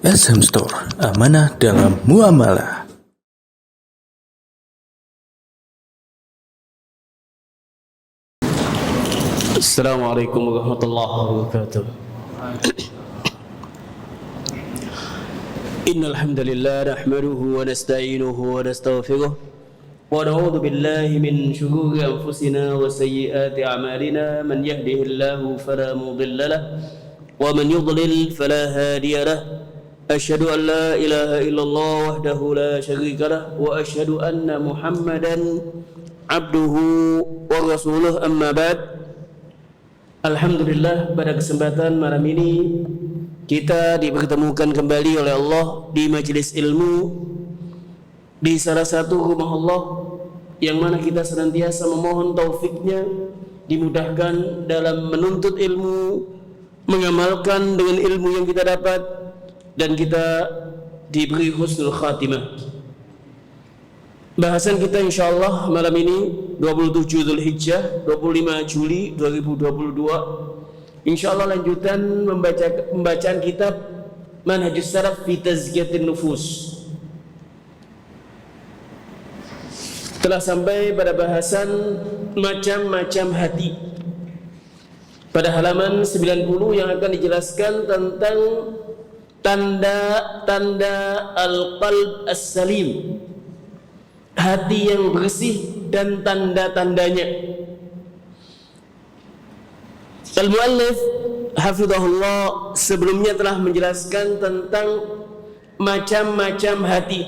SM Store, amanah dalam muamalah. Assalamualaikum warahmatullahi wabarakatuh. Innal hamdalillah nahmaduhu wa nasta'inuhu wa nastaghfiruh wa na'udzu billahi min shururi anfusina wa sayyiati a'malina man yahdihillahu fala mudilla lahu wa man yudlil fala hadiya lahu. Asyhadu an la ilaha illallah wahdahu la syarika lahu wa asyhadu anna Muhammadan abduhu wa rasuluh, amma ba'd. Alhamdulillah, pada kesempatan malam ini kita dipertemukan kembali oleh Allah di majelis ilmu di salah satu rumah Allah yang mana kita senantiasa memohon taufiknya, dimudahkan dalam menuntut ilmu, mengamalkan dengan ilmu yang kita dapat, dan kita diberi husnul khatimah. Bahasan kita insyaallah malam ini 27 Dzulhijjah 25 Juli 2022, insyaallah lanjutan pembacaan kitab Manhajus Salaf fi Tazkiyatin Nufus. Telah sampai pada bahasan macam-macam hati pada halaman 90 yang akan dijelaskan tentang tanda-tanda al-qalb as-salim, hati yang bersih dan tanda-tandanya. Al-Muallif hafizahullah sebelumnya telah menjelaskan tentang macam-macam hati.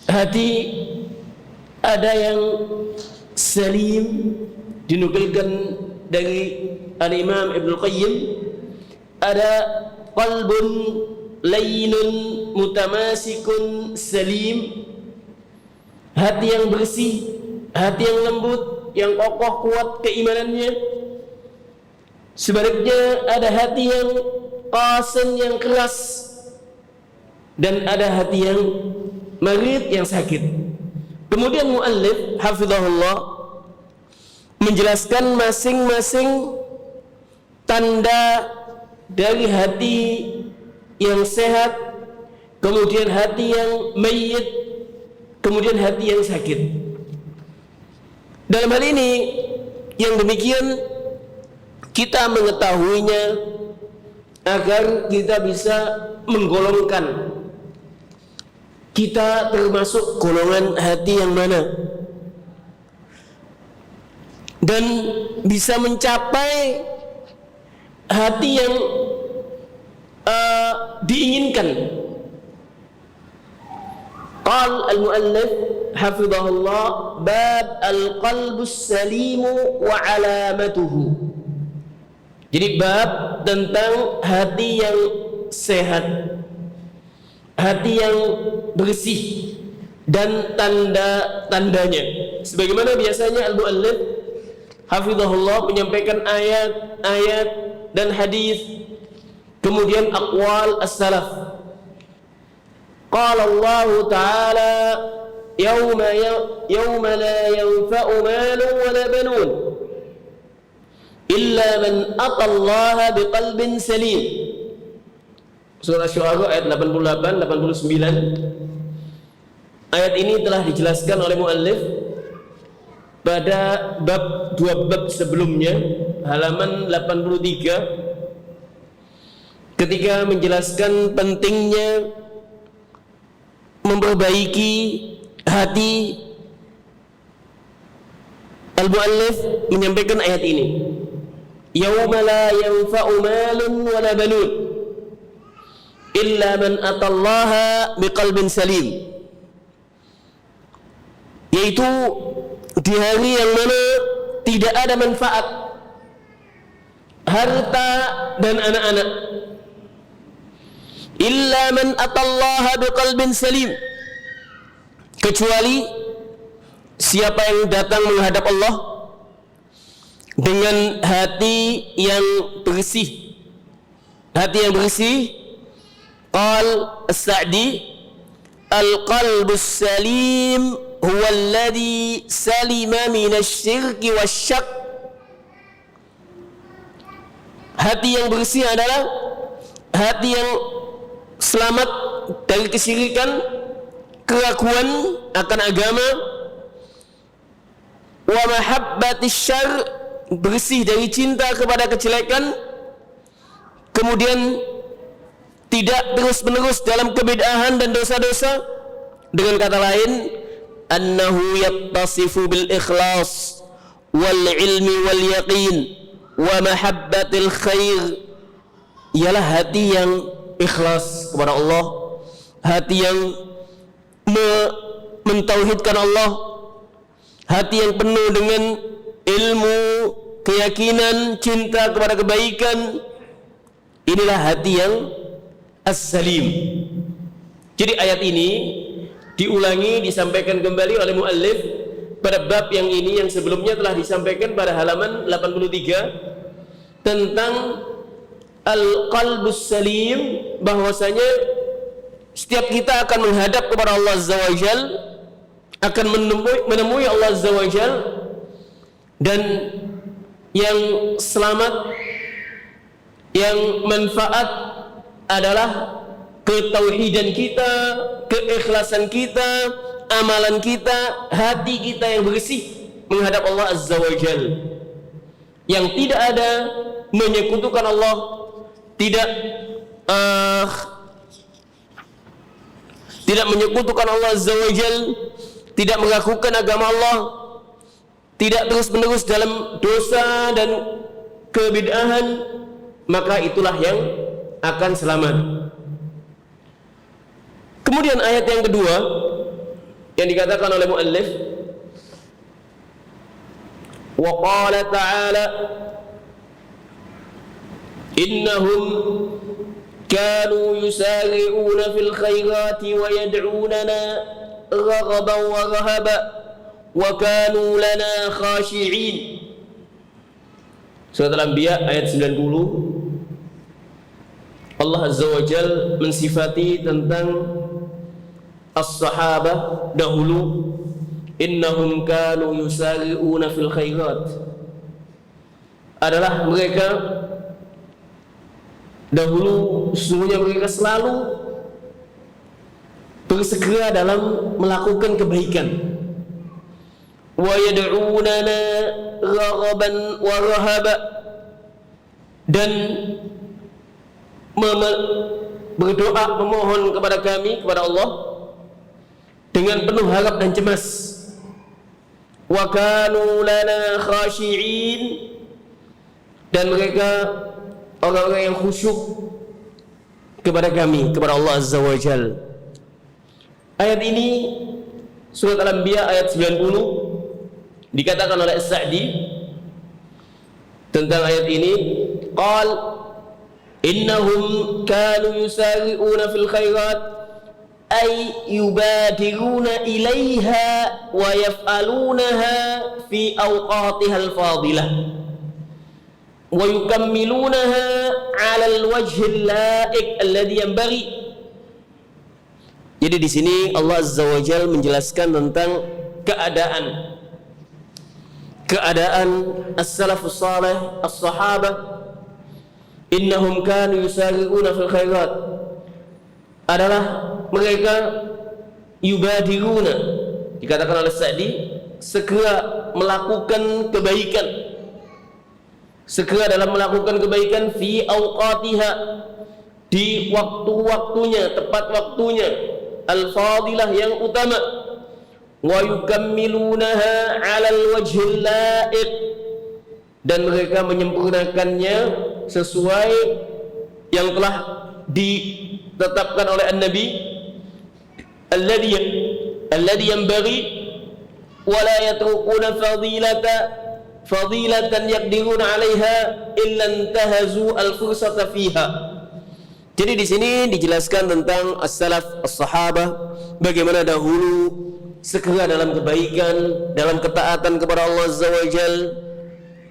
Hati ada yang salim, dinukilkan dari Al-Imam Ibnu Qayyim, ada qalbun layyinun mutamasikun salim, hati yang bersih, hati yang lembut, yang kokoh kuat keimanannya. Sebaliknya ada hati yang qasan, yang keras, dan ada hati yang marid, yang sakit. Kemudian muallif hafizahullah menjelaskan masing-masing tanda dari hati yang sehat, kemudian hati yang mayyit, kemudian hati yang sakit. Dalam hal ini yang demikian kita mengetahuinya agar kita bisa menggolongkan kita termasuk golongan hati yang mana, dan bisa mencapai hati yang diinginkan. Qal al-muallif hafizahullah bab al-qalbus salimu wa alamatuhu. Jadi bab tentang hati yang sehat, hati yang bersih, dan tanda-tandanya. Sebagaimana biasanya al-muallif hafizahullah menyampaikan ayat-ayat dan hadis, kemudian aqwal as-salaf. Qala Allah Ta'ala yawma la yanfa'u malun wa la banun illa man atallaha biqalbin salim. Surah Asy-Syu'ara ayat 88-89. Ayat ini telah dijelaskan oleh muallif pada dua bab sebelumnya, halaman 83, ketika menjelaskan pentingnya memperbaiki hati. Al-muallif menyampaikan ayat ini, yauma la yanfa'u malun wa la banun illa man atallaha biqalbin salim, yaitu di hari yang mana tidak ada manfaat harta dan anak-anak, illa man atallaha biqalbin salim, kecuali siapa yang datang menghadap Allah dengan hati yang bersih. Hati yang bersih, qal as-Sa'di, al-qalbus salim huwa alladhi salima minasyirki wasyak. Hati yang bersih adalah hati yang selamat dari kesyirikan, keraguan akan agama, wa mahabbatis syarr, bersih dari cinta kepada kejelekan, kemudian tidak terus-menerus dalam kebid'ahan dan dosa-dosa. Dengan kata lain, annahu yattasifu bil ikhlas wal ilmi wal yaqin wa mahabbatil khair, ialah hati yang ikhlas kepada Allah, hati yang mentauhidkan Allah, hati yang penuh dengan ilmu, keyakinan, cinta kepada kebaikan. Inilah hati yang as-salim. Jadi ayat ini diulangi, disampaikan kembali oleh muallif pada bab yang ini, yang sebelumnya telah disampaikan pada halaman 83 tentang al-qalbus salim, bahwasanya setiap kita akan menghadap kepada Allah Azza wa Jal, akan menemui Allah Azza wa Jal, dan yang selamat, yang manfaat adalah ketauhidan kita, keikhlasan kita, amalan kita, hati kita yang bersih menghadap Allah Azza wa Jal, yang tidak ada menyekutukan Allah, tidak menyekutukan Allah Azza wa Jal, tidak mengakukan agama Allah, tidak terus-menerus dalam dosa dan kebid'ahan, maka itulah yang akan selamat. Kemudian ayat yang kedua yang dikatakan oleh muallif, wa qala ta'ala innahum kanu yusari'una fil khairati wa yad'unana raghaban wa rahaba wa kanu lana khashi'in. Surat Al-Anbiya ayat 90. Allah Azza wa Jal mensifati tentang as-sahabah dahulu, innahum kanu yusari'una fil khairat, adalah mereka dahulu, sesungguhnya mereka selalu bersegera dalam melakukan kebaikan. Wa yad'unana raghaban wa rahaba, dan berdoa, memohon kepada kami, kepada Allah dengan penuh harap dan cemas. Wa kanu lana khashi'in, dan mereka orang-orang yang khusyuk kepada kami, kepada Allah Azza wa Jal. Ayat ini surat Al-Anbiya ayat 90 dikatakan oleh As-Sa'di tentang ayat ini, qal innahum kanu yusari'una fil khairat ay yubadiruna ilaiha wa yaf'alunaha fi awqatiha al-fadilah wa yukammilunaha 'ala al-wajhi al-la'iq alladhi yanbaghi. Jadi di sini Allah Azza wa Jalla menjelaskan tentang keadaan as-salafus salih, as-sahabah. Innahum kanu yusari'una fil khairat, adalah mereka yubadiruna, dikatakan oleh Sa'di, segera melakukan kebaikan, segera dalam melakukan kebaikan, fi awqatiha, di waktu-waktunya, tepat waktunya, al-fadilah, yang utama, wa yukammilunaha 'alal wajhil la'iq, dan mereka menyempurnakannya sesuai yang telah ditetapkan oleh An-Nabi, alladhi yanbaghi wa la yatrukuna fadilatan yaqdiruna 'alaiha illa intahazu al-fursata fiha. Jadi di sini dijelaskan tentang as-salaf, as-sahabah, bagaimana dahulu segera dalam kebaikan, dalam ketaatan kepada Allah Azza wa Jal,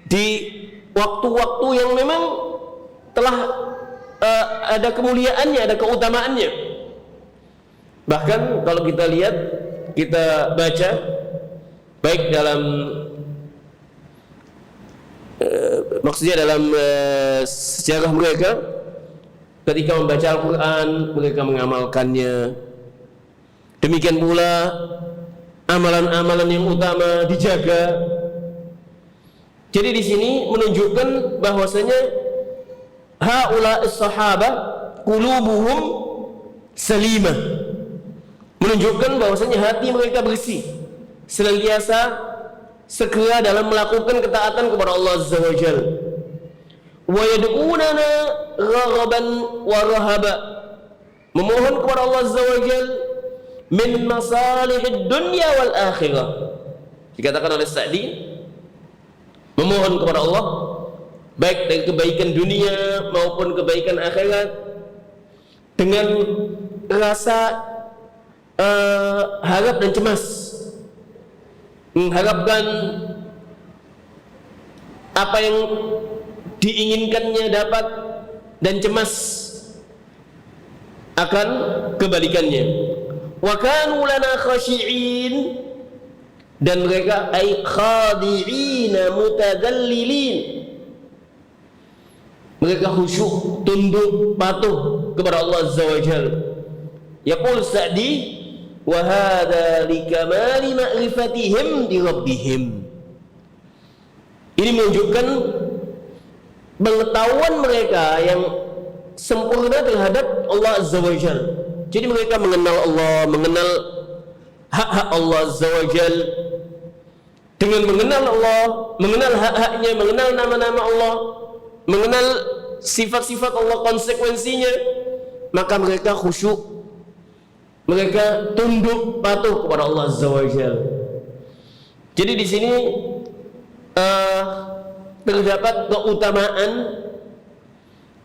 di waktu-waktu yang memang telah ada kemuliaannya, ada keutamaannya. Bahkan kalau kita lihat, kita baca baik dalam maksudnya dalam sejarah mereka, ketika membaca Al-Quran mereka mengamalkannya. Demikian pula amalan-amalan yang utama dijaga. Jadi di sini menunjukkan bahwasanya haula'is sahabah qulubuhum salimah, menunjukkan bahwasanya hati mereka bersih, senantiasa segera dalam melakukan ketaatan kepada Allah Azza wa Jalla. Wa yad'unana raghaban wa rahaba, memohon kepada Allah Azza wa Jalla min masalihid dunya wal akhirah. Dikatakan oleh Sa'di, memohon kepada Allah baik dari kebaikan dunia maupun kebaikan akhirat dengan rasa harap dan cemas, mengharapkan apa yang diinginkannya dapat dan cemas akan kebalikannya. Wa kanu lana khashi'in, dan mereka ay khadi'ina mutadallilin, mereka khusyuk, tunduk, patuh kepada Allah Azza wa Jalla. Yaqul Sa'di, wa hadha likamali ma'rifatihim di rabbihim. Ini menunjukkan pengetahuan mereka yang sempurna terhadap Allah Azza wa Jalla. Jadi mereka mengenal Allah, mengenal hak-hak Allah Azza wa Jalla. Dengan mengenal Allah, mengenal hak-haknya, mengenal nama-nama Allah, mengenal sifat-sifat Allah, konsekuensinya, maka mereka khusyuk, mereka tunduk patuh kepada Allah Azza wa Jalla. Jadi di sini terdapat keutamaan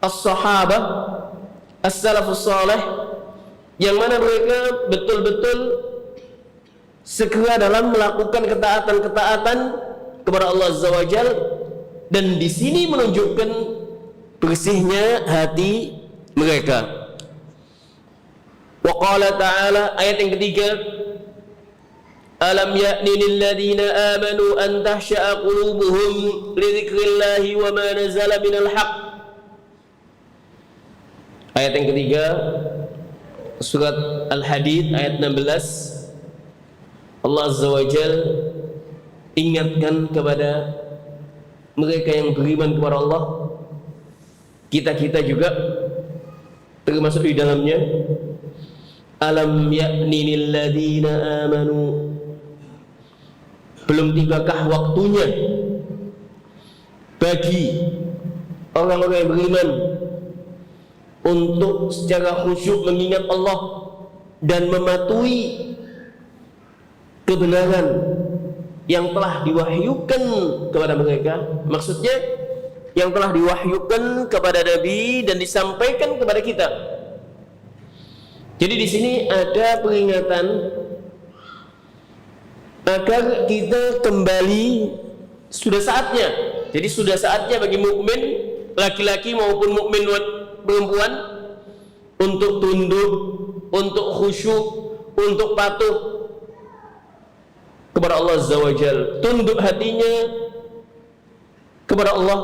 as-sahabah, as-salafus salih, yang mana mereka betul-betul segera dalam melakukan ketaatan-ketaatan kepada Allah Azza wa Jalla, dan di sini menunjukkan bersihnya hati mereka. Wa qala ta'ala, ayat yang ketiga, alam ya'ni lil ladzina amanu an tahsha'a qulubuhum li dzikrillahi wa ma nazala minal haqq. Ayat yang ketiga surat Al-Hadid ayat 16, Allah Azza wa Jalla ingatkan kepada mereka yang beriman kepada Allah, kita-kita juga termasuk di dalamnya. Alam ya'ni lil ladzina amanu, belum tibakah waktunya bagi orang-orang yang beriman untuk secara khusyuk mengingat Allah dan mematuhi kebenaran yang telah diwahyukan kepada mereka. Maksudnya yang telah diwahyukan kepada Nabi dan disampaikan kepada kita. Jadi di sini ada peringatan agar kita kembali, sudah saatnya. Jadi sudah saatnya bagi mukmin laki-laki maupun mukmin perempuan untuk tunduk, untuk khusyuk, untuk patuh kepada Allah Azza wa Jalla, tunduk hatinya kepada Allah,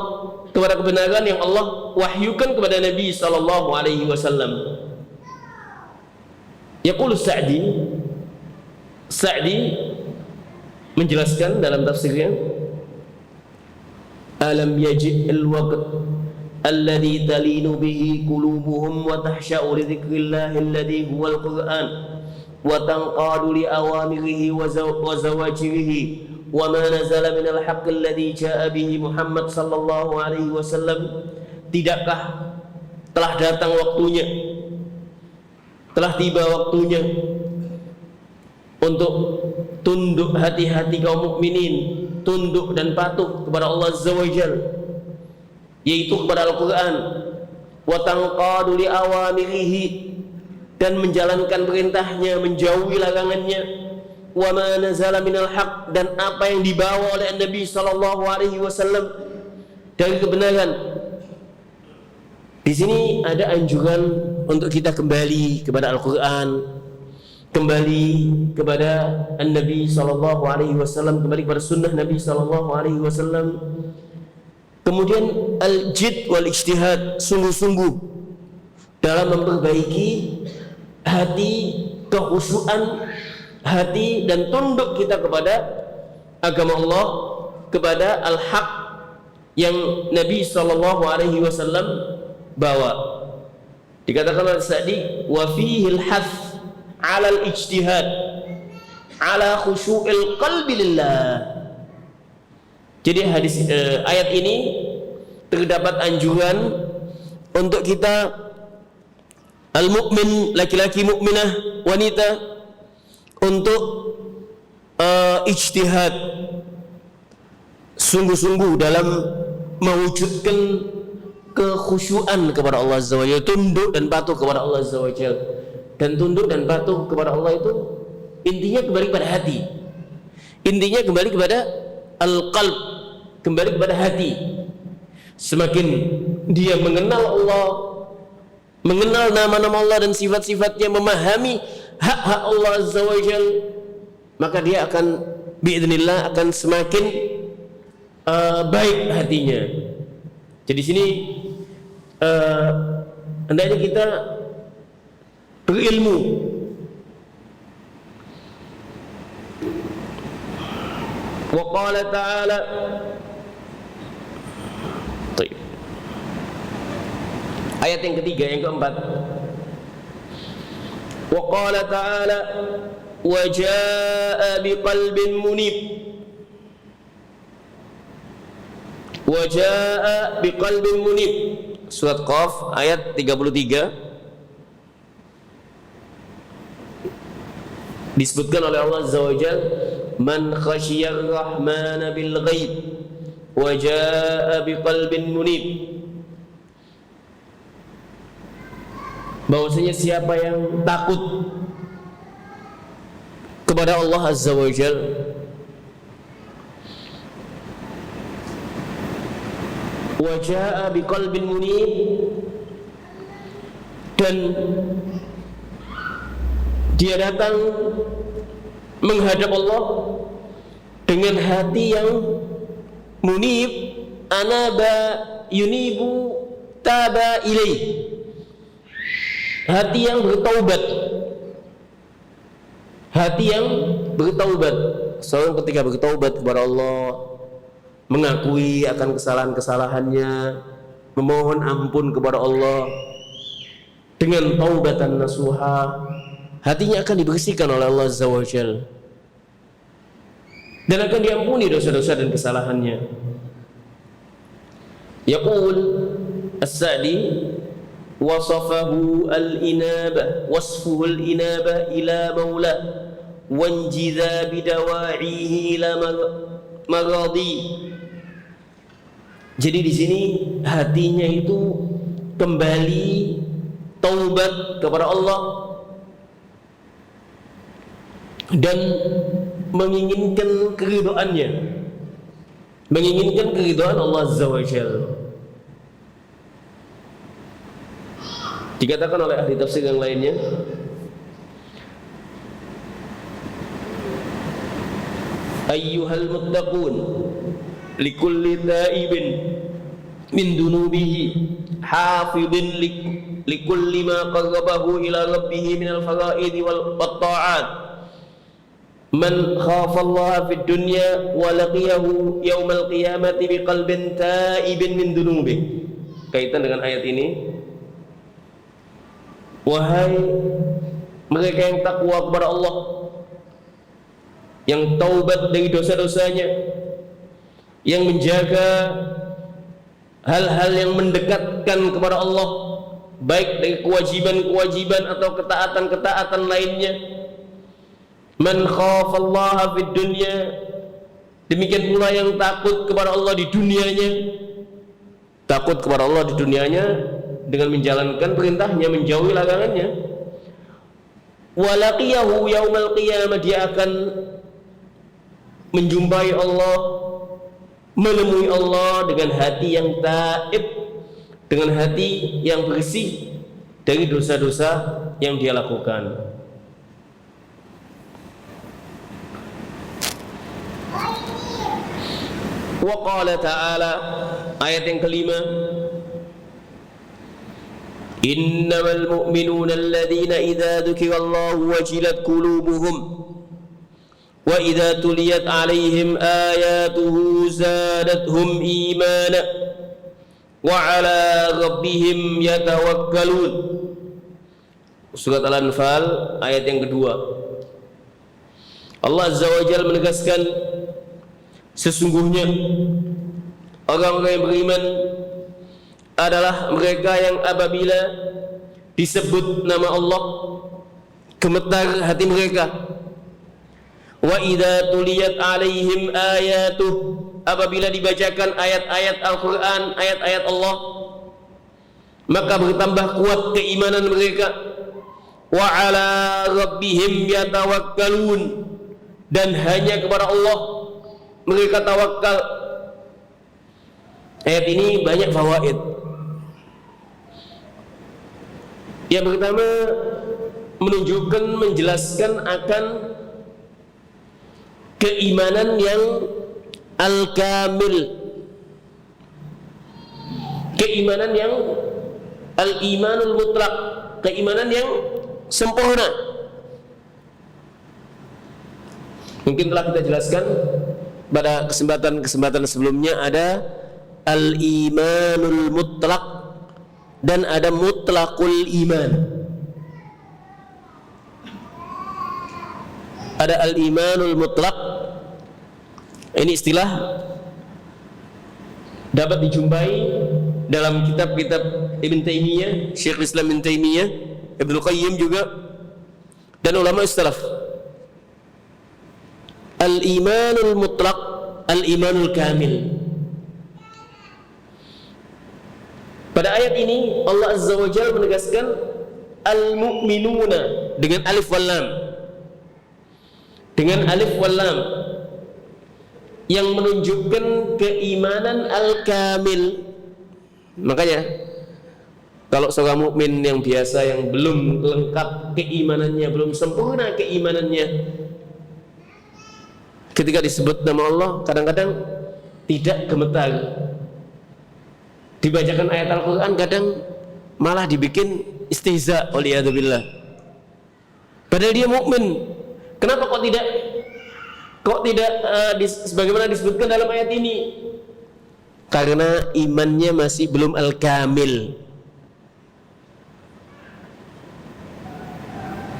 kepada kebenaran yang Allah wahyukan kepada Nabi sallallahu alaihi wasallam. Yaqulu Sa'di menjelaskan dalam tafsirnya, alam yaji'il waqt alladhi talinu bihi qulubuhum wa tahsha'u li dzikrillahi alladhi huwal Qur'an wa tanqadu li awamirihi wa zawajirihi wa ma nazala minal haqqi alladhi ja'a bihi Muhammad sallallahu alaihi wasallam. Tidakkah telah datang waktunya, telah tiba waktunya untuk tunduk hati-hati kaum mukminin, tunduk dan patuh kepada Allah Azza wa Jalla, yaitu kepada Al-Quran, wa tanqadu li awamirihi, dan menjalankan perintahnya, menjauhi larangannya, wa ma nazala minal haq, dan apa yang dibawa oleh Nabi sallallahu alaihi wasallam dari kebenaran. Di sini ada anjuran untuk kita kembali kepada Al-Quran, kembali kepada Nabi sallallahu alaihi wasallam, kembali kepada sunnah Nabi sallallahu alaihi wasallam. Kemudian al-jid wal ijtihad, sungguh-sungguh dalam memperbaiki hati, kekhusyuan hati dan tunduk kita kepada agama Allah, kepada al-haq yang Nabi SAW bawa. Dikatakan oleh Sa'di, wa fihil hath 'ala al-ijtihad 'ala khusyu'il qalbi lillah. Jadi ayat ini terdapat anjuran untuk kita al-mukmin, laki-laki mukminah, wanita, untuk ijtihad sungguh-sungguh dalam mewujudkan kekhusyuan kepada Allah Azza wa Jalla, tunduk dan patuh kepada Allah Azza wa Jalla. Dan tunduk dan patuh kepada Allah itu intinya kembali kepada hati, intinya kembali kepada al-qalb, kembali kepada hati. Semakin dia mengenal Allah, mengenal nama-nama Allah dan sifat-sifatnya, memahami hak-hak Allah Azza wa Jalla, maka dia akan biidznillah akan semakin baik hatinya. Jadi sini hendaknya kita berilmu. Wa qala ta'ala, ayat yang ketiga, yang keempat. Wa qala ta'ala wa jaa'a biqalbin munib. Wa jaa'a biqalbin munib. Surat Qaf ayat 33. Disebutkan oleh Allah Azza wa Jalla, man khasyiyar rahmana bil ghaib wa jaa'a biqalbin munib. Bahwasanya siapa yang takut kepada Allah Azza wa Jalla, wa jaa'a biqalbin munib, dan dia datang menghadap Allah dengan hati yang munib, anaba yunibu taba ilaih, hati yang bertaubat, hati yang bertaubat. Seorang ketika bertaubat kepada Allah, mengakui akan kesalahan-kesalahannya, memohon ampun kepada Allah dengan taubatan nasuha, hatinya akan dibersihkan oleh Allah Azza wa Jalla dan akan diampuni dosa-dosa dan kesalahannya. Yaqul As-Sa'di, wasafahu al-inaba, wasfuhu al-inaba ila maula wanjidha bidawa'ihi ila maradi. Jadi di sini hatinya itu kembali taubat kepada Allah dan menginginkan keridhaannya, menginginkan keridhaan Allah Azza wa Jalla. Dikatakan oleh ahli tafsir yang lainnya, ayyuhal muttaqun likulli taibin min dunubihi hafidhin likulli ma qarrabahu ila rabbih min al-fara'id wal ta'at, man khafa Allah fid dunya wa laqiyahu yaumal qiyamati biqalbin taibin min dunubihi. Kaitan dengan ayat ini, wahai mereka yang takwa kepada Allah, yang taubat dari dosa-dosanya, yang menjaga hal-hal yang mendekatkan kepada Allah, baik dari kewajiban-kewajiban atau ketaatan-ketaatan lainnya. Man khafallaha fid dunya, demikian pula yang takut kepada Allah di dunianya. Takut kepada Allah di dunianya dengan menjalankan perintahnya, menjauhi larangannya. Walaqiyahu yaumal qiyamah, dia akan menjumpai Allah, menemui Allah dengan hati yang taib, dengan hati yang bersih dari dosa-dosa yang dia lakukan. Wa qala ta'ala, ayat yang kelima, Innamal mu'minuna alladhina idza dzukirallahu wajilat qulubuhum wa idza tuliyat 'alaihim ayatuhu zadatuhum imana wa 'ala rabbihim yatawakkalun. Surat Al-Anfal ayat yang kedua. Allah Azza wa Jalla menegaskan, sesungguhnya orang-orang yang beriman adalah mereka yang apabila disebut nama Allah gemetar hati mereka. Wa idza tuliyat 'alaihim ayatuh, apabila dibacakan ayat-ayat Al-Qur'an, ayat-ayat Allah, maka bertambah kuat keimanan mereka. Wa 'ala rabbihim yatawakkalun, dan hanya kepada Allah mereka tawakal. Ayat ini banyak fawaid. Yang pertama, menunjukkan, menjelaskan akan keimanan yang al-kamil, keimanan yang al-imanul mutlak, keimanan yang sempurna. Mungkin telah kita jelaskan pada kesempatan sebelumnya, ada al-imanul mutlak dan ada mutlaqul iman. Ada al-imanul mutlak, ini istilah dapat dijumpai dalam kitab-kitab Ibn Taimiyah, Syekh Islam Ibn Taimiyah, Ibnu Qayyim juga, dan ulama salaf. Al-imanul mutlak, al-imanul kamil. Pada ayat ini Allah Azza wa Jalla menegaskan al-mu'minuna dengan alif wal lam. Dengan alif wal lam yang menunjukkan keimanan al-kamil. Makanya kalau seorang mukmin yang biasa, yang belum lengkap keimanannya, belum sempurna keimanannya, ketika disebut nama Allah kadang-kadang tidak gemetar. Dibacakan ayat Al-Quran kadang malah dibikin istihza, waliyadzubillah. Padahal dia mukmin. Kenapa kok tidak sebagaimana disebutkan dalam ayat ini? Karena imannya masih belum al-kamil.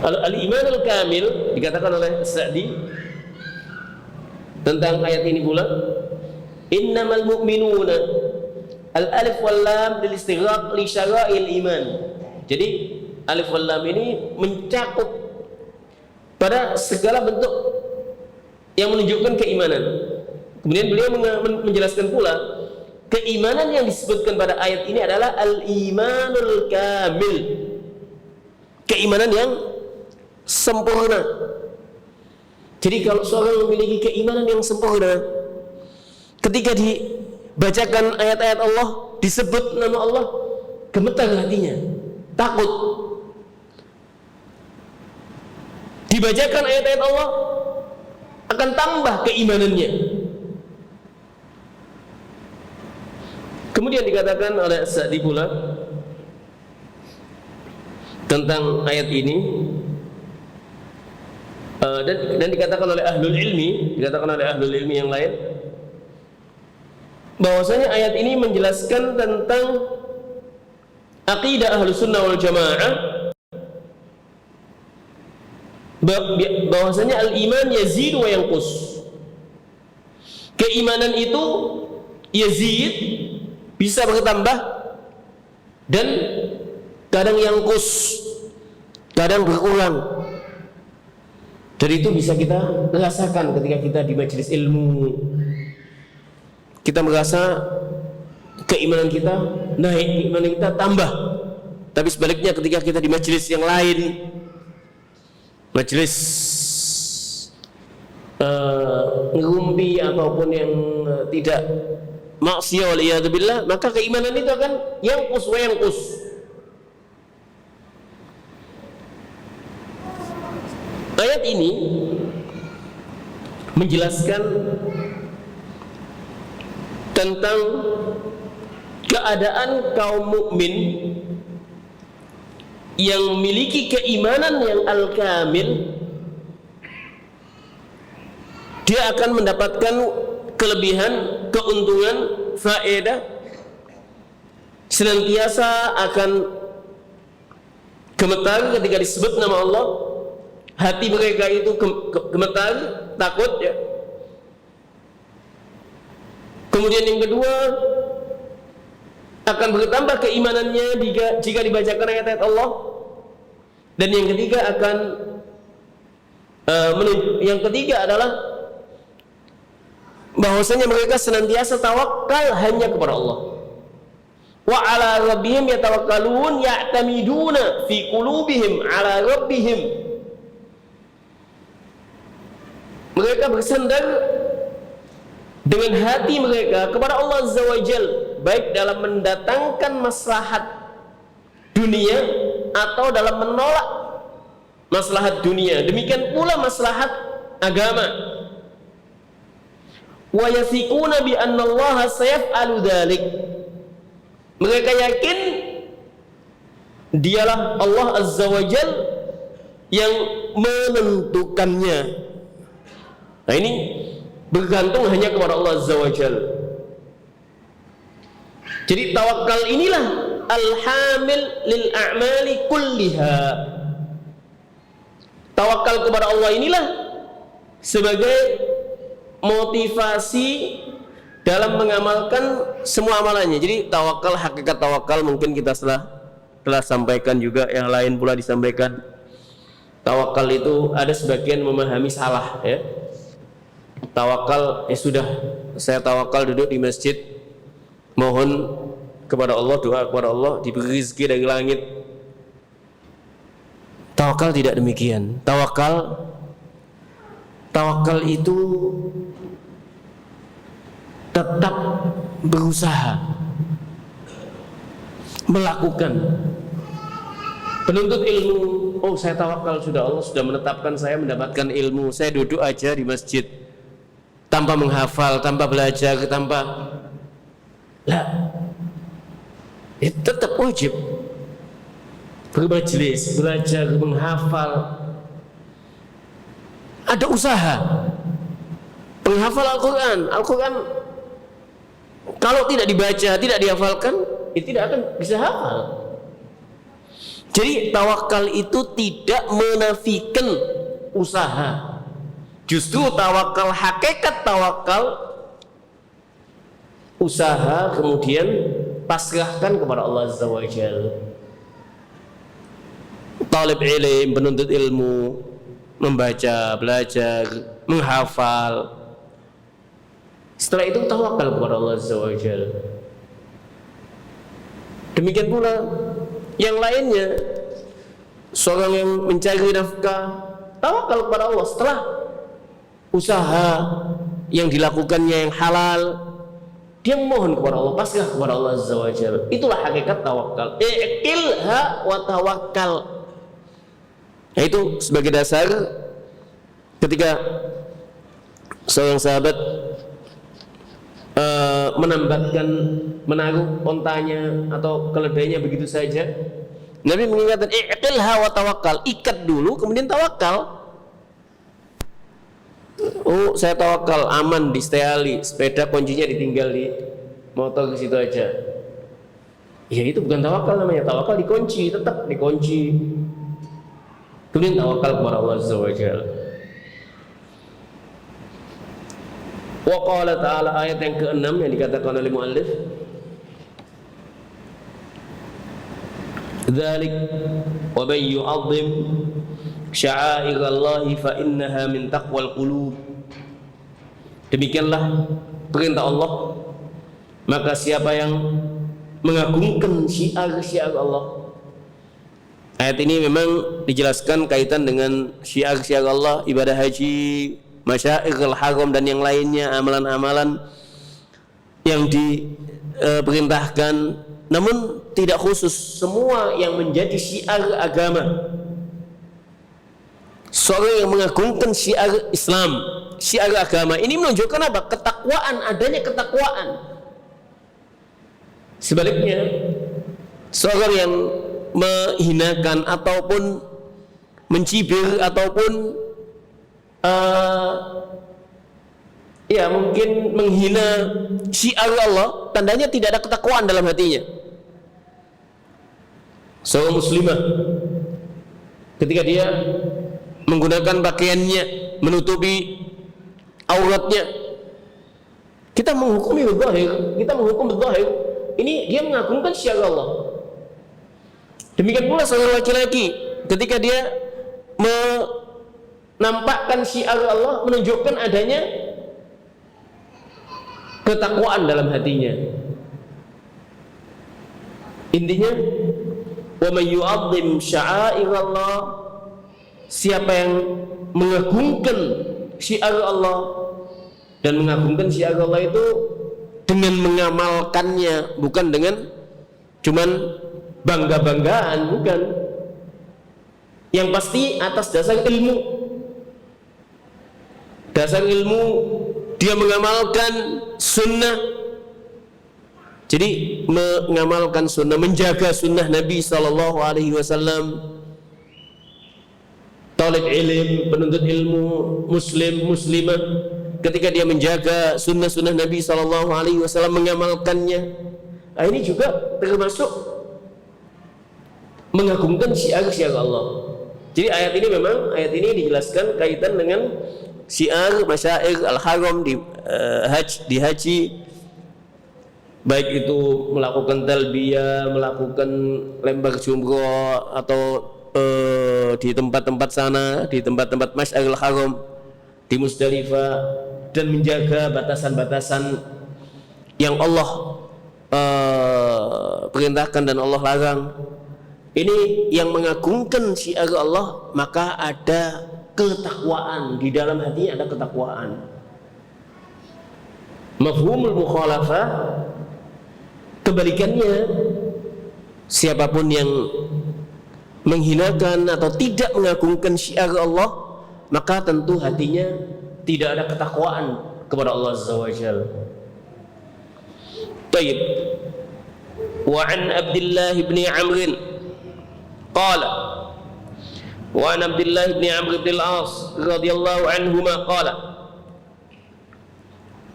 Al-iman al-kamil dikatakan oleh Sa'di tentang ayat ini pula, innamal mu'minuna al-alif wal lam lil istighraq li syara'il iman. Jadi alif wal lam ini mencakup pada segala bentuk yang menunjukkan keimanan. Kemudian beliau menjelaskan pula, keimanan yang disebutkan pada ayat ini adalah al-imanul kamil, keimanan yang sempurna. Jadi kalau seorang memiliki keimanan yang sempurna, ketika dibacakan ayat-ayat Allah, disebut nama Allah, gemetar hatinya, takut. Dibacakan ayat-ayat Allah, akan tambah keimanannya. Kemudian dikatakan oleh Sa'di pula tentang ayat ini, dan dikatakan oleh ahlul ilmi yang lain, bahwasanya ayat ini menjelaskan tentang aqidah Ahlus Sunnah wal Jamaah, bahwasanya al-iman yazid wa yanqus. Keimanan itu yazid, bisa bertambah, dan kadang yanqus, kadang berkurang. Dan itu bisa kita rasakan ketika kita di majelis ilmu. Kita merasa keimanan kita naik, keimanan kita tambah. Tapi sebaliknya ketika kita di majelis yang lain, majelis ngerumpi ataupun yang tidak maksiyah waliyadzubillah, maka keimanan itu akan yanqus wa yanqus. Ayat ini menjelaskan tentang keadaan kaum mukmin yang memiliki keimanan yang al-kamil, dia akan mendapatkan kelebihan, keuntungan, faedah, senantiasa akan gemetar ketika disebut nama Allah. Hati mereka itu gemetar, takut ya. Kemudian yang kedua, akan bertambah keimanannya jika dibacakan ayat-ayat Allah. Dan yang ketiga yang ketiga adalah bahwasanya mereka senantiasa tawakal hanya kepada Allah. Wa ala rabbihim yatawakkalun ya'tamiduna fi qulubihim ala rabbihim. Mereka bersandar dengan hati mereka kepada Allah Azza wa Jal, baik dalam mendatangkan maslahat dunia atau dalam menolak maslahat dunia. Demikian pula maslahat agama. Wa yasiquna bi anna Allah sayaf'alu dzalik. Mereka yakin dialah Allah Azza wa Jal yang menentukannya. Nah, ini bergantung hanya kepada Allah Azza wa Jal. Jadi tawakal inilah al-hamil lil a'mali kulliha. Tawakal kepada Allah inilah sebagai motivasi dalam mengamalkan semua amalannya. Jadi tawakal, hakikat tawakal mungkin kita telah sampaikan juga, yang lain pula disampaikan. Tawakal itu ada sebagian memahami salah ya. Tawakal sudah, saya tawakal duduk di masjid, mohon kepada Allah, doa kepada Allah, diberi rezeki dari langit. Tawakal tidak demikian. Tawakal itu tetap berusaha melakukan. Penuntut ilmu, oh saya tawakal sudah, Allah sudah menetapkan saya mendapatkan ilmu, saya duduk aja di masjid tanpa menghafal, tanpa belajar, tanpa tetap wajib bermajelis, belajar, menghafal. Ada usaha. Menghafal Al-Quran kalau tidak dibaca, tidak dihafalkan, tidak akan bisa hafal. Jadi tawakal itu tidak menafikan usaha. Justru tawakal, hakikat tawakal, usaha kemudian pasrahkan kepada Allah Azza wa Jalla. Talib ilm, penuntut ilmu, membaca, belajar, menghafal. Setelah itu tawakal kepada Allah Azza wa Jalla. Demikian pula yang lainnya, seorang yang mencari nafkah, tawakal kepada Allah. Setelah usaha yang dilakukannya yang halal, dia memohon kepada Allah, pasrah kepada Allah Azza wa Jalla. Itulah hakikat tawakal. Iqilha wa tawakkal. Nah, itu sebagai dasar ketika seorang sahabat menaruh ontanya atau keledainya begitu saja, Nabi mengingatkan iqilha wa tawakkal, ikat dulu kemudian tawakal. Oh, saya tawakal, aman di Steali, sepeda kuncinya ditinggal di motor, ke situ aja. Ya itu bukan tawakal namanya. Tawakal dikunci, tetap dikunci. Kemudian tawakal kepada Allah Azza wa Jalla. Wa qala ta'ala, ayat yang ke-6 yang dikatakan oleh muallif, dzalik wa may yu'azzim sya'airallahi fa innaha min taqwal qulub. Demikianlah perintah Allah, maka siapa yang mengagungkan syiar-syiar Allah. Ayat ini memang dijelaskan kaitan dengan syiar-syiar Allah, ibadah haji, masyairul haram dan yang lainnya, amalan-amalan yang diperintahkan, namun tidak khusus semua yang menjadi syiar agama. Seorang yang mengagungkan syiar Islam, syiar agama ini menunjukkan apa? Ketakwaan, adanya ketakwaan. Sebaliknya, seorang yang menghinakan ataupun mencibir ataupun mungkin menghina syiar Allah, tandanya tidak ada ketakwaan dalam hatinya. Seorang muslimah ketika dia menggunakan pakaiannya menutupi auratnya, kita menghukumi berzahir, kita menghukum berzahir, ini dia mengagungkan syiar Allah. Demikian pula seorang laki-laki ketika dia menampakkan syiar Allah, menunjukkan adanya ketakwaan dalam hatinya. Intinya, wa may yu'azzim sya'airallah, siapa yang mengagungkan syiar Allah, dan mengagungkan syiar Allah itu dengan mengamalkannya, bukan dengan cuman bangga-banggaan, bukan. Yang pasti atas dasar ilmu. Dasar ilmu, dia mengamalkan sunnah. Jadi mengamalkan sunnah, menjaga sunnah Nabi SAW. Talib ilm, penuntut ilmu, muslim, muslimah, ketika dia menjaga sunnah-sunnah Nabi SAW, mengamalkannya, ini juga termasuk mengagungkan syiar-syiar Allah. Jadi ayat ini dijelaskan kaitan dengan syiar masyair al-haram di haji, baik itu melakukan talbiyah, melakukan lempar jumroh, atau di tempat-tempat sana, di tempat-tempat masyair al-haram, di Musdalifah, dan menjaga batasan-batasan yang Allah perintahkan dan Allah larang. Ini yang mengagungkan syiar Allah, maka ada ketakwaan, di dalam hatinya ada ketakwaan. Mafhumul mukhalafah, kebalikannya, siapapun yang menghinakan atau tidak mengagungkan syiar Allah, maka tentu hatinya tidak ada ketakwaan kepada Allah Azza wa Jalla. Baik. Wa an Abdullah bin Amr qala, wa an Abdullah bin Amr bin al-As radhiyallahu anhuma qala.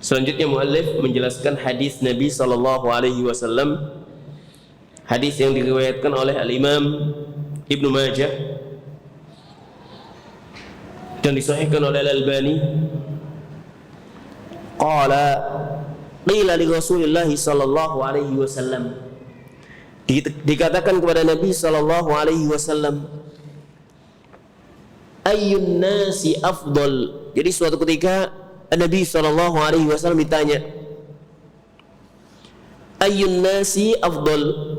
Selanjutnya muallif menjelaskan hadis Nabi sallallahu alaihi wasallam, hadis yang diriwayatkan oleh Al-Imam Ibnu Majah dan disahihkan oleh Al-Albani. Qala qila li Rasulillah sallallahu alaihi wasallam, dikatakan kepada Nabi sallallahu alaihi wasallam, ayyun nasi afdal. Jadi suatu ketika Nabi sallallahu alaihi wasallam ditanya, ayyun nasi afdal,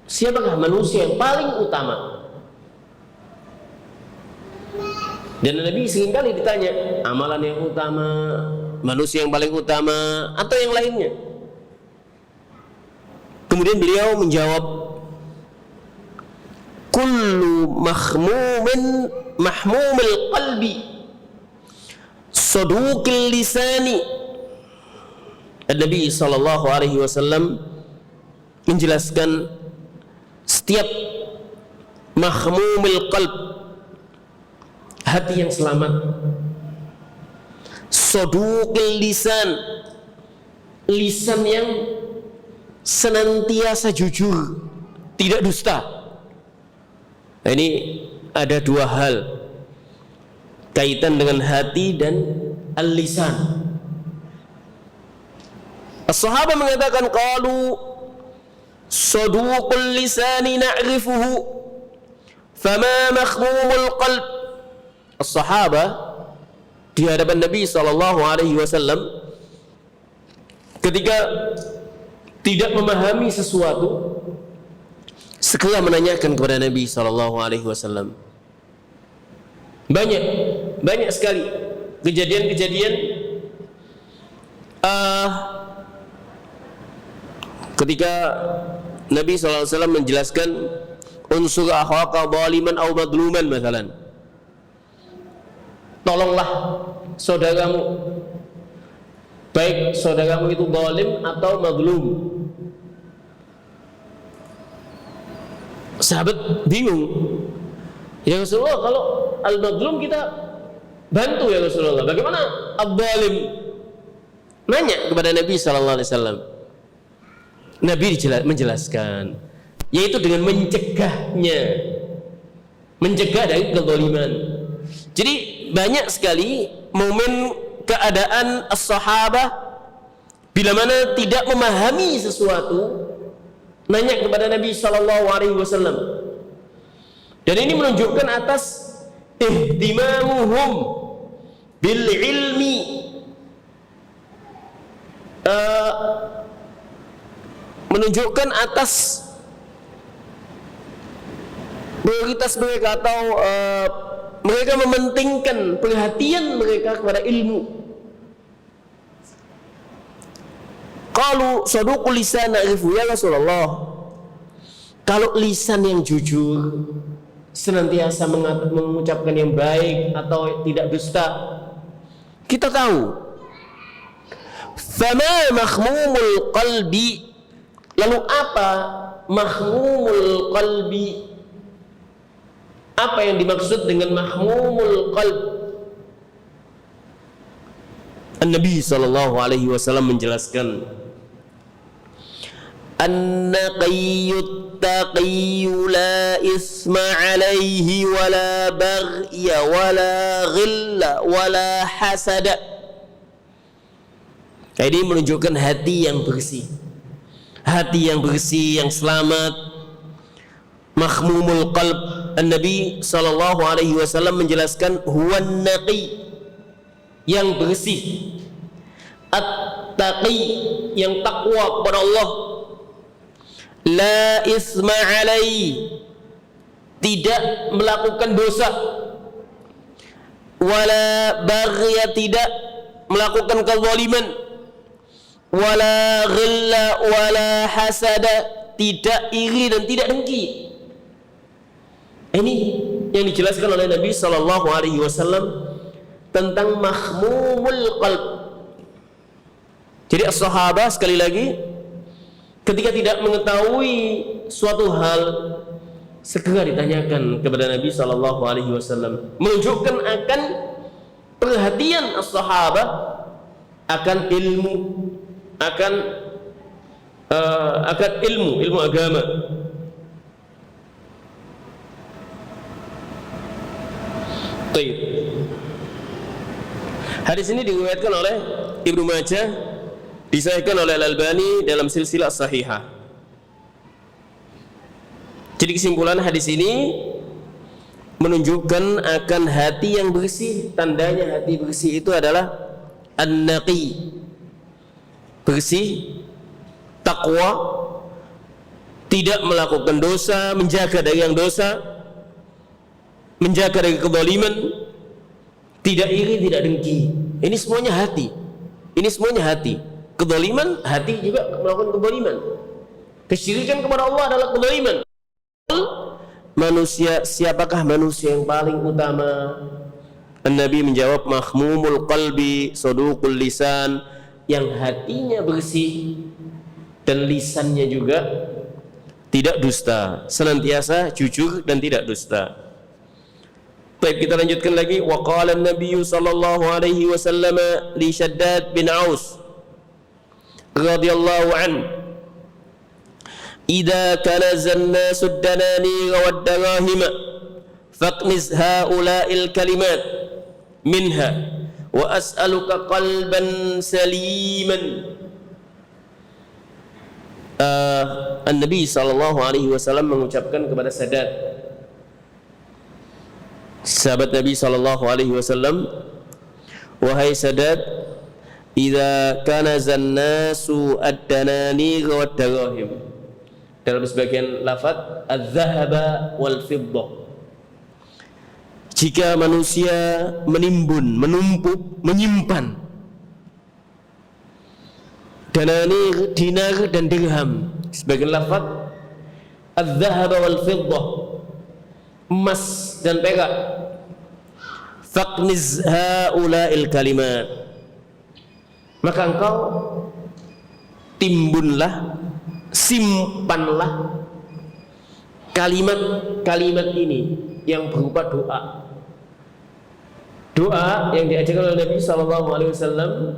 siapakah manusia yang paling utama? Dan Nabi seringkali ditanya amalan yang utama, manusia yang paling utama, atau yang lainnya. Kemudian beliau menjawab, kullu mahmumil qalbi saduqil lisani. Nabi sallallahu alaihi wasallam menjelaskan setiap mahmumil qalb, hati yang selamat, saduqil lisan, lisan yang senantiasa jujur, tidak dusta. Nah, ini ada dua hal kaitan dengan hati dan al-lisan. As-sahabah mengatakan, qalu saduqul lisani na'rifuhu fama makhmumul qalb. As-sahabah di hadapan Nabi sallallahu alaihi wasallam ketika tidak memahami sesuatu, segera menanyakan kepada Nabi sallallahu alaihi wasallam. Banyak sekali kejadian-kejadian ketika Nabi sallallahu alaihi wasallam menjelaskan unsur akhaka zaliman aw madluman, misalnya, tolonglah saudaramu, baik saudaramu itu zalim atau mazlum. Sahabat bingung. Ya Rasulullah, kalau al-mazlum kita bantu ya Rasulullah. Bagaimana al-zalim? Nanya kepada Nabi sallallahu alaihi wasallam. Nabi menjelaskan, yaitu dengan mencegahnya. Mencegah dari kezaliman. Jadi banyak sekali momen keadaan as-sahabah bila mana tidak memahami sesuatu, nanya kepada Nabi sallallahu alaihi wasallam. Dan ini menunjukkan atas ihtimamuhum bil ilmi, menunjukkan atas prioritas mereka atau mereka mementingkan perhatian mereka kepada ilmu. Qalu saduqul lisan na'rifu ya Rasulullah. Kalau lisan yang jujur, senantiasa mengucapkan yang baik atau tidak dusta, kita tahu. Fama makhmumul qalbi, lalu apa makhmumul qalbi? Apa yang dimaksud dengan mahmumul qalb? An-Nabi sallallahu alaihi wasallam menjelaskan, an-naqiyyut taqiyyu la isma alaihi wala baghya wala ghilla wala hasada. Ini menunjukkan hati yang bersih. Hati yang bersih, yang selamat. Mahmumul qalb. An-Nabi sallallahu alaihi wasallam menjelaskan huwan naqi, yang bersih, at-taqi, yang takwa kepada Allah, la isma alai, tidak melakukan dosa, wala baghya, tidak melakukan kezaliman, wala ghilla wala hasada, tidak iri dan tidak dengki. Ini yang dijelaskan oleh Nabi sallallahu alaihi wasallam tentang mahmumul qalb. Jadi as-sahabah sekali lagi ketika tidak mengetahui suatu hal segera ditanyakan kepada Nabi sallallahu alaihi wasallam, menunjukkan akan perhatian as-sahabah akan ilmu, akan ilmu agama. Baik. Hadis ini diriwayatkan oleh Ibnu Majah, disahihkan oleh Al-Albani dalam silsilah sahihah. Jadi kesimpulan hadis ini menunjukkan akan hati yang bersih. Tandanya hati bersih itu adalah an-naqi, bersih, takwa, tidak melakukan dosa, menjaga dari yang dosa, menjaga dari kezaliman, tidak iri, tidak dengki. Ini semuanya hati. Ini semuanya hati. Kezaliman, hati juga melakukan kezaliman. Kesyirikan kepada Allah adalah kezaliman. Manusia, siapakah manusia yang paling utama? An-Nabi menjawab, mahmumul qalbi saduqul lisan, yang hatinya bersih dan lisannya juga tidak dusta, senantiasa jujur dan tidak dusta. Baik, kita lanjutkan lagi. Wa qala an-nabiy sallallahu alaihi wasallam li Shaddad bin Aus radhiyallahu an, idza kanaza an-nasu ad-dananir wad-darahim faqniz haula'il kalimat minha wa as'aluka qalban saliman. An-Nabi sallallahu alaihi wasallam mengucapkan kepada Shaddad, sahabat Nabi sallallahu alaihi wasallam, wahai Shaddad, idza kanazan nasu ad-dananir wad darahim, dalam sebagian lafaz adz-dzahaba wal fiddah, jika manusia menimbun, menumpuk, menyimpan dananir, dinar dan dirham, sebagian lafaz adz-dzahaba wal fiddah, emas dan perak, faqniz haula'il kalimat, maka engkau timbunlah, simpanlah kalimat ini yang berupa doa. Doa yang diajarkan oleh Nabi SAW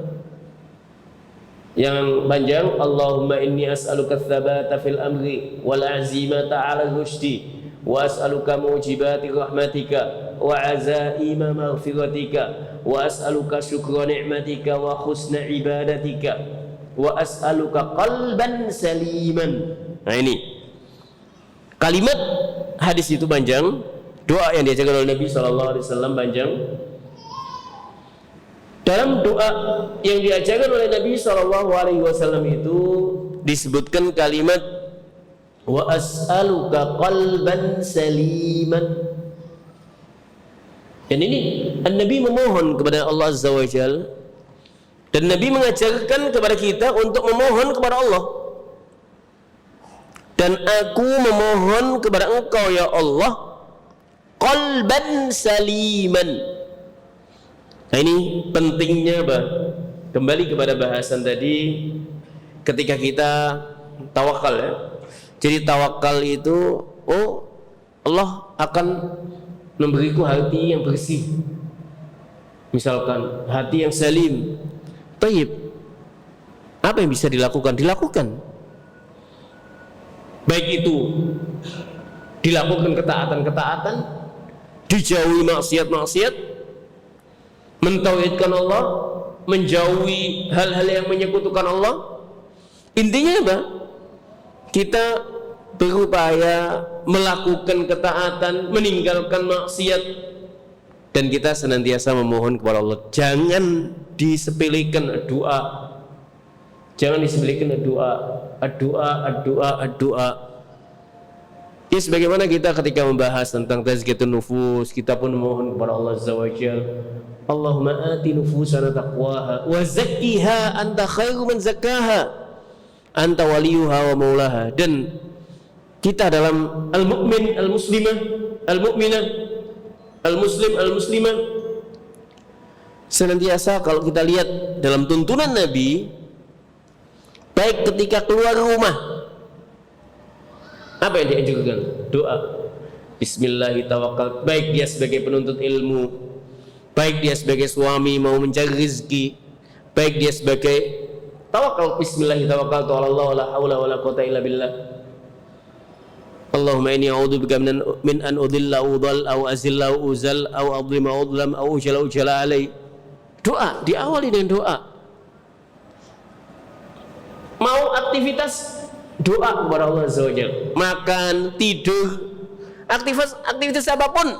yang panjang, Allahumma inni as'aluka tsabata fil amri wal azimata 'ala rusydi wa as'aluka mujibati rahmatika wa azaima maghfiratika wa as'aluka syukra ni'matika wa husna ibadatika wa as'aluka qalban saliman. Nah ini kalimat hadis itu panjang, doa yang diajarkan oleh Nabi SAW panjang. Dalam doa yang diajarkan oleh Nabi SAW itu disebutkan kalimat wa as'aluka qalban saliman. Dan ini Nabi memohon kepada Allah Azza wa Jalla, dan Nabi mengajarkan kepada kita untuk memohon kepada Allah. Dan aku memohon kepada Engkau ya Allah qalban saliman. Nah ini pentingnya kembali kepada bahasan tadi ketika kita tawakal ya. Jadi tawakal itu, oh Allah akan memberiku hati yang bersih, misalkan hati yang salim. Taib, apa yang bisa dilakukan? Dilakukan. Baik itu dilakukan ketaatan-ketaatan, dijauhi maksiat-maksiat, mentauhidkan Allah, menjauhi hal-hal yang menyekutukan Allah. Intinya apa? Kita berupaya melakukan ketaatan, meninggalkan maksiat, dan kita senantiasa memohon kepada Allah. Jangan disepelekan doa. Jangan disepelekan doa. Ya sebagaimana kita ketika membahas tentang tazkiyatun nufus, kita pun memohon kepada Allah Azza wa Jalla, Allahumma ati nufusana taqwaha wa zakkiha anta khairu man zakkaha anta waliyuha wa maulaha. Dan kita dalam al-mu'min, al-muslimah, al-mu'minah, al-muslim, al-muslimah, senantiasa kalau kita lihat dalam tuntunan Nabi, baik ketika keluar rumah, apa yang dianjurkan? Doa. Bismillahirrahmanirrahim. Baik dia sebagai penuntut ilmu, baik dia sebagai suami mau mencari rezeki, baik dia sebagai tawakal. Bismillahirrahmanirrahim. Allah la haula wala quwwata illa billah. Allahumma inni a'udzubika min an udhilla udhal aw azilla uzal aw adlima udlam aw ujala alai. Doa diawali dengan doa. Mau aktivitas, doa kepada Allah Azza wa Jalla. Makan, tidur, aktivitas apapun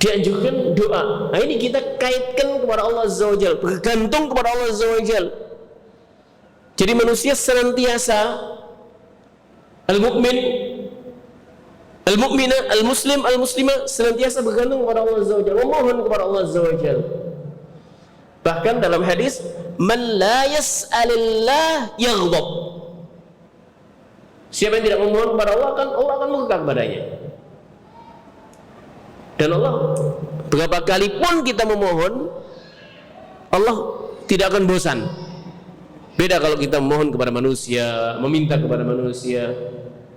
dianjurkan doa. Nah ini kita kaitkan kepada Allah Azza wa Jalla, bergantung kepada Allah Azza wa Jalla. Jadi manusia senantiasa, al-mu'min, al-mu'minah, al-muslim, al-muslimah, senantiasa bergantung kepada Allah Azza wa Jalla, memohon kepada Allah Azza wa Jalla. Bahkan dalam hadis, man la yas'alillah yaghdab. Siapa yang tidak memohon kepada Allah akan murka kepadanya. Dan Allah, berapa kali pun kita memohon, Allah tidak akan bosan. Beda kalau kita memohon kepada manusia, meminta kepada manusia,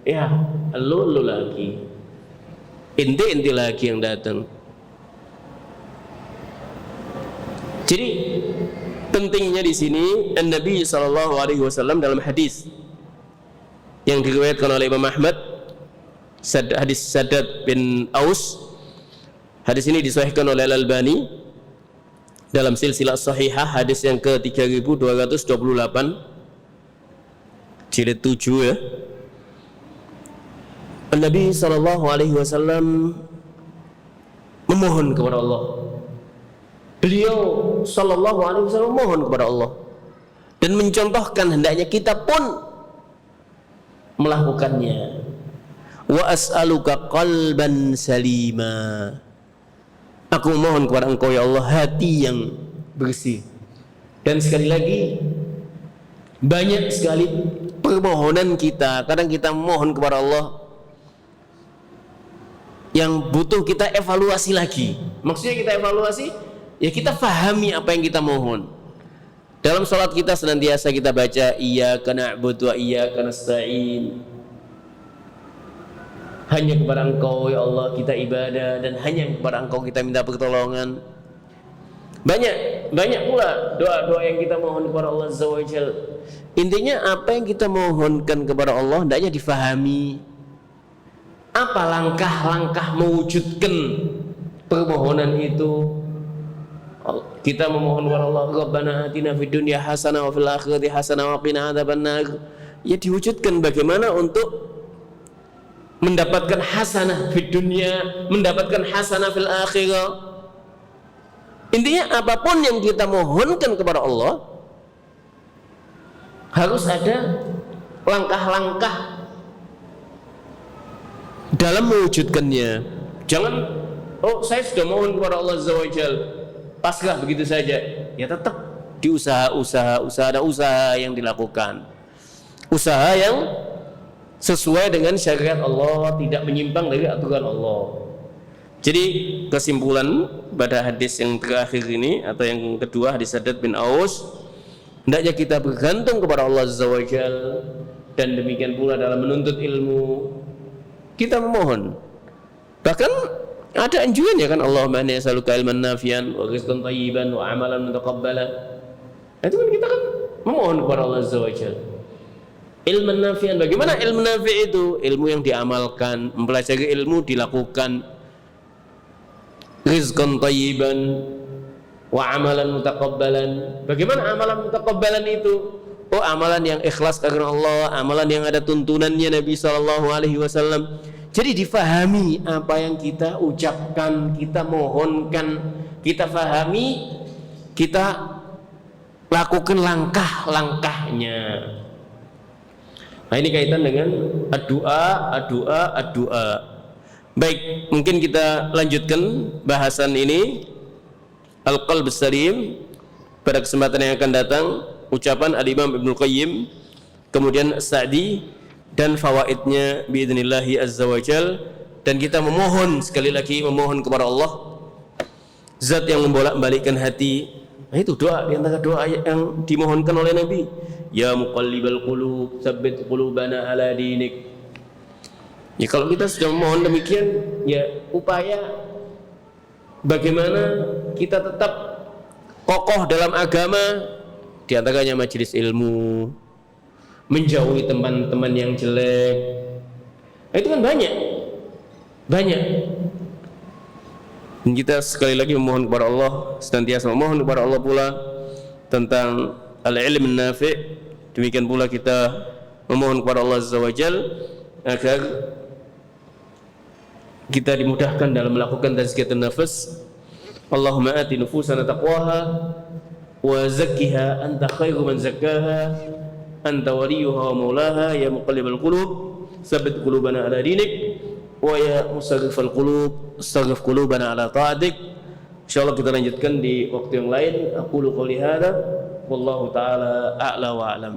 ya lu lagi, ente lagi yang datang. Jadi pentingnya di sini Nabi SAW dalam hadis yang diriwayatkan oleh Imam Ahmad, hadis Saddad bin Aus. Hadis ini disahihkan oleh Al-Albani dalam silsilah sahihah, hadis yang ke 3228 jilid 7 ya. Nabi SAW memohon kepada Allah. Beliau sallallahu alaihi wasallam mohon kepada Allah dan mencontohkan hendaknya kita pun melakukannya. Wa as'aluka qalban salima. Aku mohon kepada Engkau ya Allah hati yang bersih. Dan sekali lagi, banyak sekali permohonan kita, kadang kita mohon kepada Allah yang butuh kita evaluasi lagi. Maksudnya kita evaluasi, ya kita fahami apa yang kita mohon. Dalam sholat kita senantiasa kita baca iyyaka na'budu wa iyyaka nasta'in. Hanya kepada Engkau ya Allah kita ibadah, dan hanya kepada Engkau kita minta pertolongan. Banyak pula doa-doa yang kita mohon kepada Allah Azza wa Jalla. Intinya apa yang kita mohonkan kepada Allah hendaknya difahami. Apa langkah-langkah mewujudkan permohonan itu? Kita memohon kepada Allah, Rabbana atina fid dunya hasanah wa fil akhirati hasanah wa qina adzabannar. Ya diwujudkan bagaimana untuk mendapatkan hasanah fid dunya, mendapatkan hasanah fil akhirah. Intinya apapun yang kita mohonkan kepada Allah harus ada langkah-langkah dalam mewujudkannya. Jangan, oh saya sudah mohon kepada Allah Azza wa Jalla, pasrah begitu saja. Ya tetap ada usaha yang dilakukan. Usaha yang sesuai dengan syariat Allah, tidak menyimpang dari aturan Allah. Jadi kesimpulan pada hadis yang terakhir ini atau yang kedua, hadis Shaddad bin Aus, hendaknya kita bergantung kepada Allah Azza wa Jalla, dan demikian pula dalam menuntut ilmu kita memohon. Bahkan ada anjuran ya kan, Allahumma inni as'aluka ilman nafian wa rizqan thayyiban wa amalan mutaqabbalan. Itu kan kita kan memohon kepada Allah Azza wa Jalla. Ilman nafian, bagaimana ilmu nafi itu? Ilmu yang diamalkan, mempelajari ilmu dilakukan. Rizqan thayyiban wa amalan mutaqabbalan. Bagaimana amalan mutaqabbalan itu? Oh, amalan yang ikhlas karena Allah, amalan yang ada tuntunannya Nabi SAW. Jadi difahami apa yang kita ucapkan, kita mohonkan, kita fahami, kita lakukan langkah-langkahnya. Nah ini kaitan dengan ad-du'a. Baik, mungkin kita lanjutkan bahasan ini, Al-Qalb Salim, pada kesempatan yang akan datang. Ucapan Al-Imam Ibnul Qayyim, kemudian Sa'di, dan fawaidnya biidhnillahi azza wa jal. Dan kita memohon, sekali lagi memohon kepada Allah, zat yang membolak-balikkan hati. Nah itu doa, di antara doa yang dimohonkan oleh Nabi, ya muqallibal qulub tsabbit qulubana ala dinik. Ya kalau kita sudah memohon demikian, ya upaya bagaimana kita tetap kokoh dalam agama, di antaranya majelis ilmu, menjauhi teman-teman yang jelek. Nah, itu kan banyak. Dan kita sekali lagi memohon kepada Allah, senantiasa memohon kepada Allah pula tentang al-ilm nafi'. Demikian pula kita memohon kepada Allah Azza wa Jalla agar kita dimudahkan dalam melakukan tazkiyatun nafas. Allahumma ati nufusana taqwaha wa zakkiha anta khairu man zakkaha anta waliyuha wa maulaha ya muqallibal qulub tsabbit qulubana ala dinik wa ya musarrifal qulub sarrif qulubana ala ta'atik. Insyaallah kita lanjutkan di waktu yang lain. Aqulu qouli hadza wallahu taala a'la wa a'lam.